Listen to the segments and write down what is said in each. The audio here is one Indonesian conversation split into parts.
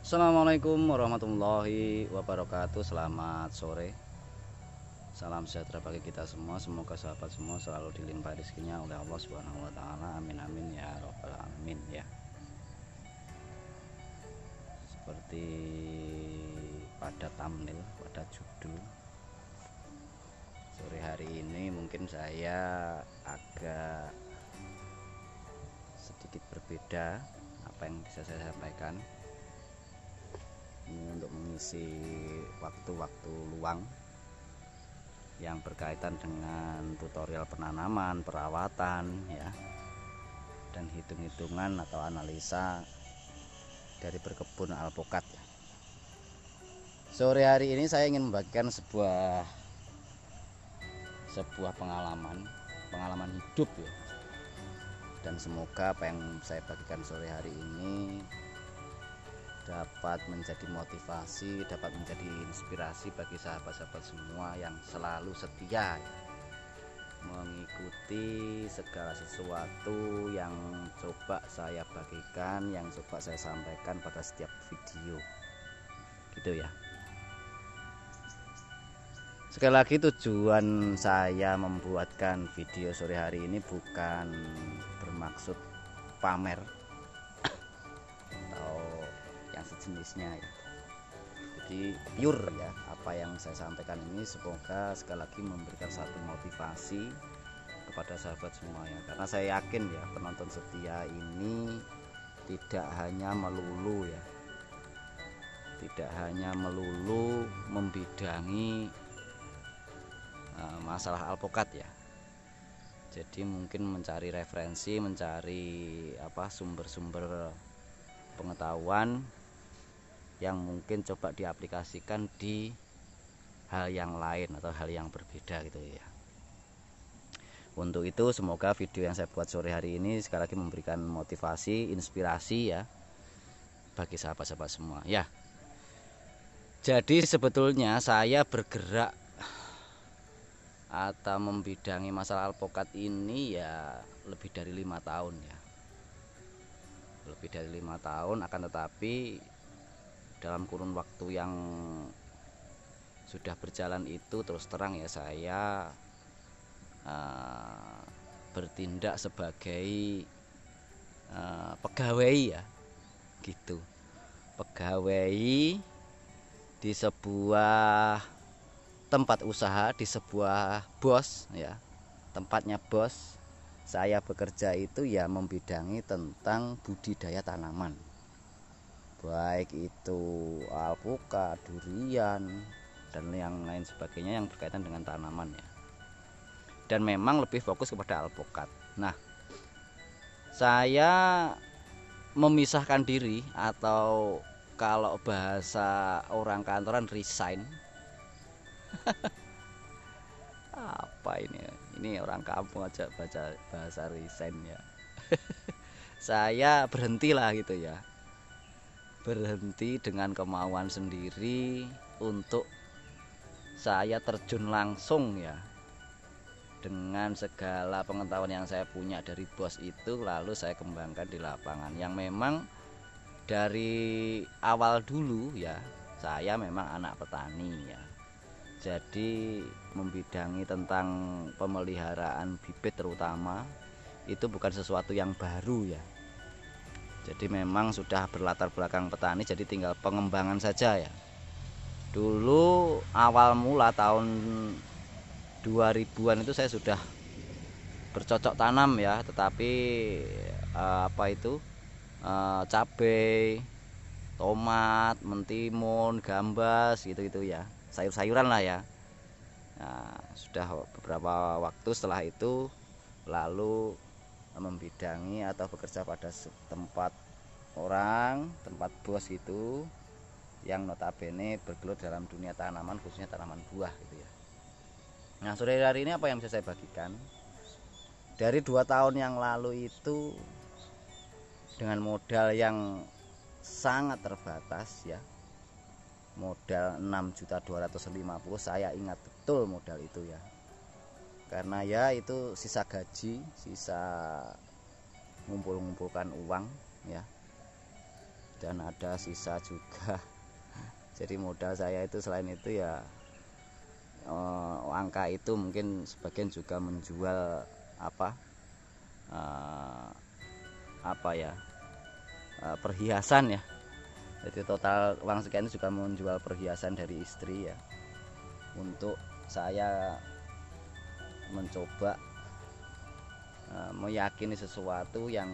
Assalamualaikum warahmatullahi wabarakatuh. Selamat sore. Salam sejahtera bagi kita semua. Semoga sahabat semua selalu dilimpahi rezekinya oleh Allah Subhanahu wa taala. Amin amin ya rabbal alamin ya. Seperti pada thumbnail, pada judul, sore hari ini mungkin saya agak sedikit berbeda apa yang bisa saya sampaikan. Ini untuk mengisi waktu-waktu luang yang berkaitan dengan tutorial penanaman, perawatan ya, dan hitung-hitungan atau analisa dari berkebun alpukat. Sore hari ini saya ingin membagikan sebuah pengalaman hidup ya. Dan semoga apa yang saya bagikan sore hari ini dapat menjadi motivasi, dapat menjadi inspirasi bagi sahabat-sahabat semua yang selalu setia ya, mengikuti segala sesuatu yang coba saya bagikan, yang coba saya sampaikan pada setiap video gitu ya. Sekali lagi, tujuan saya membuatkan video sore hari ini bukan bermaksud pamer atau yang sejenisnya ya. Jadi pure ya, apa yang saya sampaikan ini semoga sekali lagi memberikan satu motivasi kepada sahabat semua ya. Karena saya yakin ya, penonton setia ini tidak hanya melulu ya, tidak hanya melulu membidangi masalah alpukat ya. Jadi mungkin mencari referensi, mencari sumber-sumber pengetahuan yang mungkin coba diaplikasikan di hal yang lain atau hal yang berbeda gitu ya. Untuk itu semoga video yang saya buat sore hari ini sekali lagi memberikan motivasi, inspirasi ya bagi sahabat-sahabat semua ya. Jadi sebetulnya saya bergerak atau membidangi masalah alpukat ini ya lebih dari 5 tahun ya. Lebih dari 5 tahun, akan tetapi dalam kurun waktu yang sudah berjalan itu terus terang ya saya bertindak sebagai pegawai ya gitu, pegawai di sebuah tempat usaha, di sebuah bos ya, tempatnya bos. Saya bekerja itu ya membidangi tentang budidaya tanaman, baik itu alpukat, durian, dan yang lain sebagainya yang berkaitan dengan tanaman ya. Dan memang lebih fokus kepada alpukat. Nah, saya memisahkan diri atau kalau bahasa orang kantoran resign. Apa ini orang kampung aja baca bahasa resign ya. Saya berhentilah gitu ya, berhenti dengan kemauan sendiri untuk saya terjun langsung ya, dengan segala pengetahuan yang saya punya dari bos itu lalu saya kembangkan di lapangan. Yang memang dari awal dulu ya, saya memang anak petani ya. Jadi membidangi tentang pemeliharaan bibit terutama itu bukan sesuatu yang baru ya. Jadi memang sudah berlatar belakang petani, jadi tinggal pengembangan saja ya. Dulu awal mula tahun 2000-an itu saya sudah bercocok tanam ya, tetapi cabai, tomat, mentimun, gambas gitu-gitu ya, sayur-sayuran lah ya. Nah, sudah beberapa waktu setelah itu lalu membidangi atau bekerja pada tempat tempat bos itu yang notabene bergelut dalam dunia tanaman, khususnya tanaman buah gitu ya. Nah, sore hari ini apa yang bisa saya bagikan? Dari 2 tahun yang lalu itu dengan modal yang sangat terbatas ya, modal 6.250.000, saya ingat betul modal itu ya, karena ya itu sisa gaji, sisa ngumpulkan uang ya. dan ada sisa juga. Jadi modal saya itu selain itu ya angka itu mungkin sebagian juga menjual perhiasan ya. Jadi total uang sekian itu juga menjual perhiasan dari istri ya, untuk saya mencoba meyakini sesuatu yang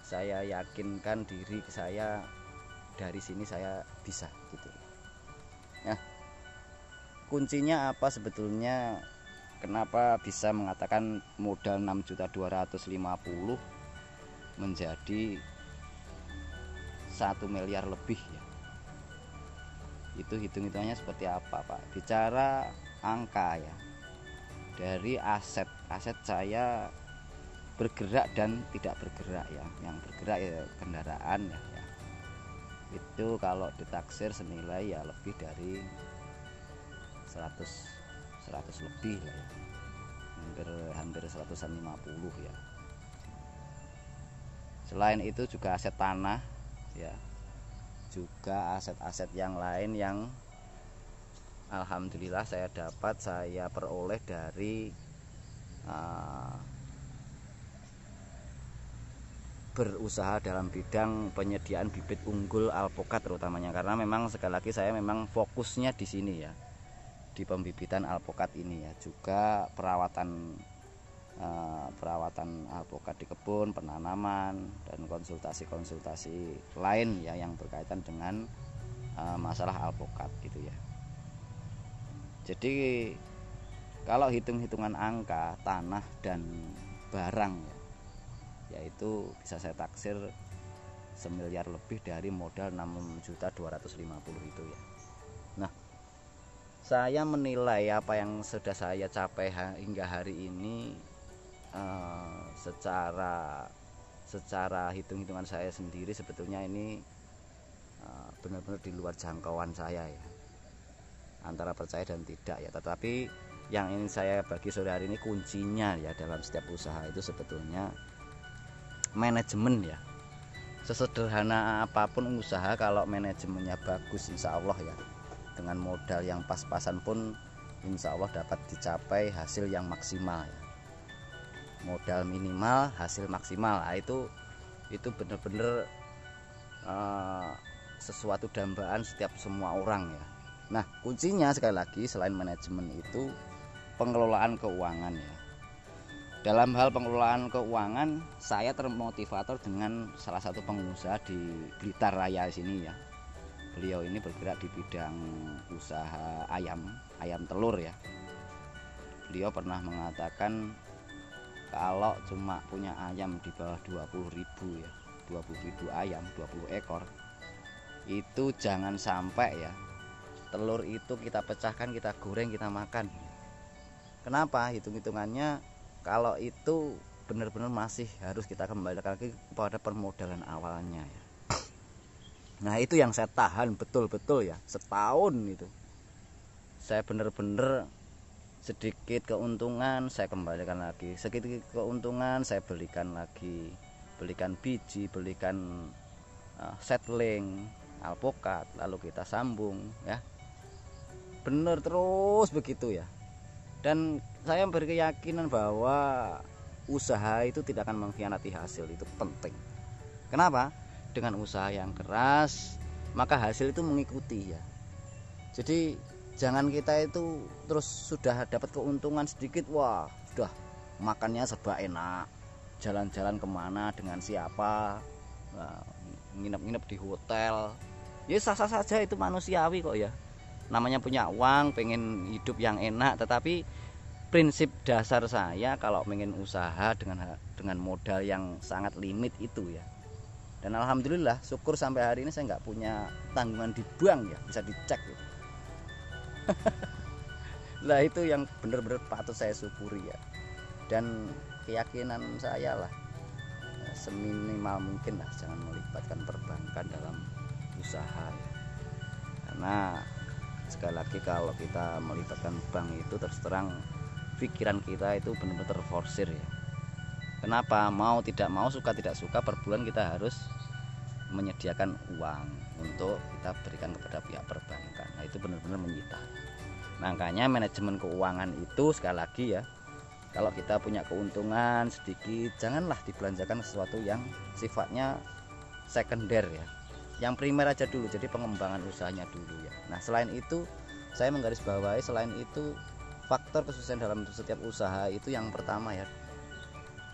saya yakinkan diri saya, dari sini saya bisa gitu. Nah, kuncinya apa sebetulnya, kenapa bisa mengatakan modal 6.250.000 menjadi 1 miliar lebih ya? Itu hitung-hitungannya seperti apa Pak? Bicara angka ya, dari aset saya bergerak dan tidak bergerak ya. Yang bergerak ya kendaraan ya. Itu kalau ditaksir senilai ya lebih dari 100 lebih lah ya, hampir 150 ya. Selain itu juga aset tanah ya, juga aset-aset yang lain yang alhamdulillah saya peroleh dari berusaha dalam bidang penyediaan bibit unggul alpokat terutamanya, karena memang sekali lagi saya memang fokusnya di sini ya, di pembibitan alpokat ini ya, juga perawatan alpokat di kebun, penanaman, dan konsultasi lain ya yang berkaitan dengan masalah alpokat gitu ya. Jadi kalau hitung-hitungan angka tanah dan barang ya, yaitu bisa saya taksir 1 miliar lebih dari modal 6.250.000 itu ya. Nah, saya menilai apa yang sudah saya capai hingga hari ini secara hitung-hitungan saya sendiri sebetulnya ini benar-benar di luar jangkauan saya ya, antara percaya dan tidak ya. Tetapi yang ingin saya bagi sore hari ini, kuncinya ya dalam setiap usaha itu sebetulnya manajemen ya. Sesederhana apapun usaha, kalau manajemennya bagus insya Allah ya, dengan modal yang pas-pasan pun insya Allah dapat dicapai hasil yang maksimal ya. Modal minimal hasil maksimal, nah, itu benar-benar sesuatu dambaan setiap semua orang ya. Nah, kuncinya sekali lagi selain manajemen itu pengelolaan keuangan ya. Dalam hal pengelolaan keuangan, saya termotivator dengan salah satu pengusaha di Blitar Raya sini ya. Beliau ini bergerak di bidang usaha ayam telur ya. Beliau pernah mengatakan kalau cuma punya ayam di bawah 20.000 ya, 20.000 ayam, 20 ekor, itu jangan sampai ya telur itu kita pecahkan, kita goreng, kita makan. Kenapa? Hitung-hitungannya kalau itu benar-benar masih harus kita kembalikan lagi kepada permodalan awalnya ya. Nah, itu yang saya tahan betul-betul ya, setahun itu. Saya benar-benar sedikit keuntungan saya kembalikan lagi, sedikit keuntungan saya belikan lagi, belikan biji, belikan settling alpokat, lalu kita sambung ya. Bener terus begitu ya. Dan saya berkeyakinan bahwa usaha itu tidak akan mengkhianati hasil, itu penting. Kenapa? Dengan usaha yang keras maka hasil itu mengikuti ya. Jadi jangan kita itu terus sudah dapat keuntungan sedikit, wah sudah makannya serba enak, jalan-jalan kemana dengan siapa, nginep-nginep di hotel, ya sah-sah saja, itu manusiawi kok ya. Namanya punya uang, pengen hidup yang enak, tetapi prinsip dasar saya kalau pengen usaha dengan modal yang sangat limit itu ya. Dan alhamdulillah syukur sampai hari ini saya nggak punya tanggungan di bank ya, bisa dicek gitu. Nah, itu yang benar-benar patut saya syukuri ya. Dan keyakinan saya lah, seminimal mungkin lah jangan melibatkan perbankan dalam usaha ya. Karena sekali lagi kalau kita melibatkan bank itu terus terang pikiran kita itu benar-benar terforsir ya. Kenapa? Mau tidak mau, suka tidak suka, per bulan kita harus menyediakan uang untuk kita berikan kepada pihak perbankan. Nah itu benar-benar menyita. Makanya manajemen keuangan itu sekali lagi ya, kalau kita punya keuntungan sedikit, janganlah dibelanjakan sesuatu yang sifatnya sekunder ya, yang primer aja dulu, jadi pengembangan usahanya dulu ya. Nah selain itu saya menggarisbawahi, selain itu faktor kesuksesan dalam setiap usaha itu yang pertama ya,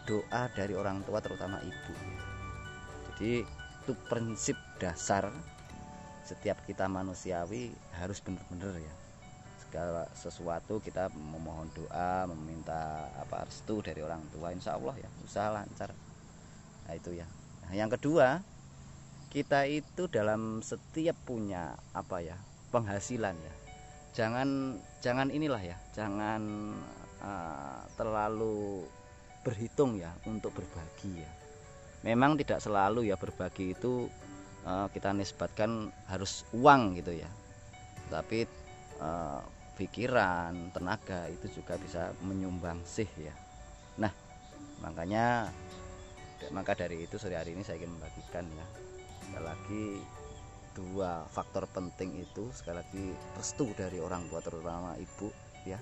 doa dari orang tua terutama ibu. Jadi itu prinsip dasar setiap kita manusiawi, harus benar-benar ya, segala sesuatu kita memohon doa, meminta restu dari orang tua, insya Allah ya usaha lancar. Nah itu ya. Nah, yang kedua, kita itu dalam setiap punya penghasilan ya, jangan inilah ya, jangan terlalu berhitung ya untuk berbagi ya. Memang tidak selalu ya berbagi itu kita nisbatkan harus uang gitu ya, tapi pikiran, tenaga itu juga bisa menyumbang sih ya. Nah maka dari itu sore hari ini saya ingin membagikan ya, sekali lagi dua faktor penting itu, sekali lagi restu dari orang tua terutama ibu ya,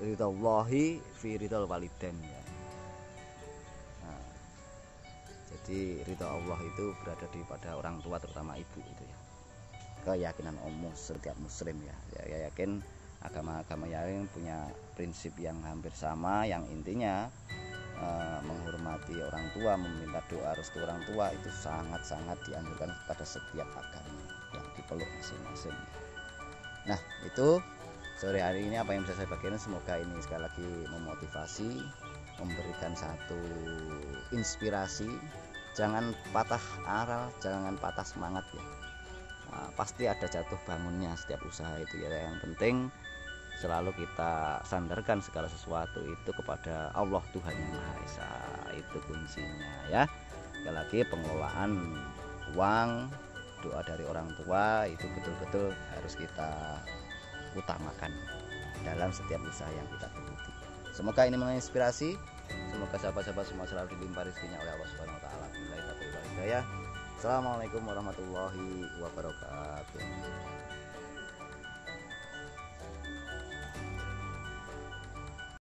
ridhallahi fi ridhal walidain ya. Jadi ridha Allah itu berada di pada orang tua terutama ibu itu ya. Keyakinan umum setiap muslim ya. Ya yakin agama-agama yang punya prinsip yang hampir sama, yang intinya menghormati orang tua, meminta doa restu orang tua itu sangat-sangat dianjurkan pada setiap agama yang dipeluk masing-masing. Nah itu sore hari ini apa yang bisa saya bagikan, semoga ini sekali lagi memotivasi, memberikan satu inspirasi. Jangan patah arah, jangan patah semangat ya. Nah, pasti ada jatuh bangunnya setiap usaha itu ya. Yang penting selalu kita sandarkan segala sesuatu itu kepada Allah Tuhan Yang Maha Esa. Itu kuncinya ya. Sekali lagi pengelolaan uang, doa dari orang tua itu betul-betul harus kita utamakan dalam setiap usaha yang kita geluti. Semoga ini menginspirasi. Semoga sahabat-sahabat semua selalu dilimpah rezekinya oleh Allah Subhanahu wa taala. Assalamualaikum warahmatullahi wabarakatuh.